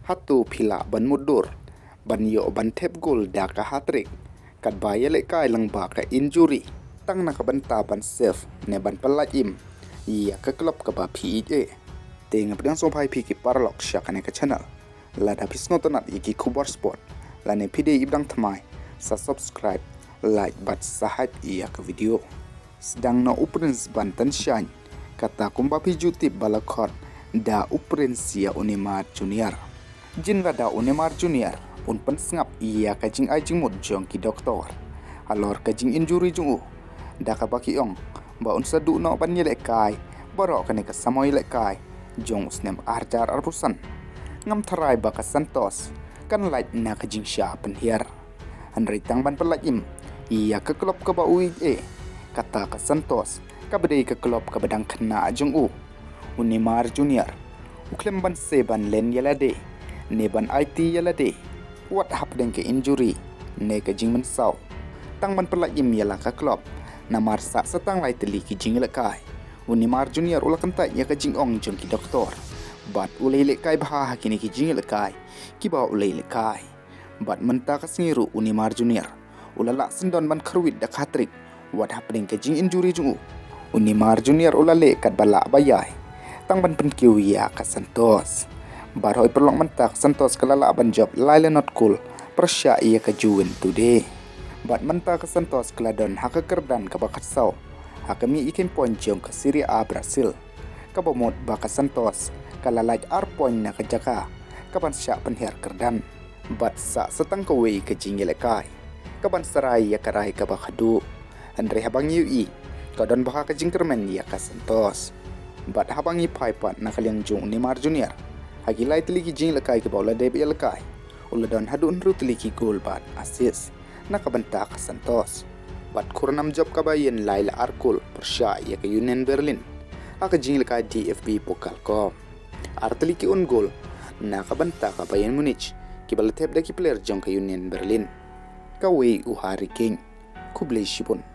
hatu phila ban mudur ban yo ban thep gol Daka Hatrick kat baya le kai lang ba ka injury tang na ka ban ta ban save ne ban palat im ya ka club ka ba peit te ngap dang so phai phi ki parlok sha ka channel la da pisno to nat iki khubar sport la ne phide ibdang thamai sa subscribe like bat sahat iya ka video sedang na uprins bantan shan kata kumba pi jutip balakot da uprinsia Neymar Jr. Jin da Neymar Jr. Un pensngap iya ka jing ajing mut jong ki doktor alor ka jing injury jung da ka baki ong ba un sadu no ban yele kai baro ka ne ka samoy le kai jong usnem arjar arpusan ngam tharai ba ka santos kan light na ka jing sha pen hier anri tang ban pelaim iya ka klub ka ba ui kata ka santos ka bedai ka klub ka bedang kena jong Neymar Jr. Uklem ban seban len yalade ne ban IT yalade wat hapdeng ke injury ne ka jing mynsaw tang ban pelaim yala ka klub na marsa satang lai teli ki jing lekai Neymar Jr. ula kanta ya ka jing ong jong ki doktor bat ulai lekai bah kini ki jing lekai ki ba ulai lekai bat menta ka singiru Neymar Jr. ula la sendon ban Khyrwit Daka Hatrick wat hapdeng ke jing injury jung Neymar Jr. ula le kat bala bayai tang ban penkiu ya ka santos bar hoi perlong mentak santos kalala ban job laila not cool persya iya ka juwen today bat menta ka santos kladon haka kerdan ka bakat saw haka mi ikin point jong ka Serie A Brazil ka bomot baka santos kalalaj ar point na ka jaka kaban sya penher kerdan bat sa setang ka wei ka jingile kai kaban sarai ya karai ka bakadu andre habang ui kadon baka ka jingkermen ya ka santos bat habangi paipat na kaliang jung Neymar Jr. Hagilai teliki jing lekai ke bola debut lekai uladon hadun ru teliki gol bat assist na kabanta ka santos bat kurnam job kabayen laila arkul persya ya ke Union Berlin aka jing lekai DFB pokal ko arteliki un gol na kabanta ka Bayern Munich kibal tep daki player jong ke Union Berlin kawe uhari king kublai shibun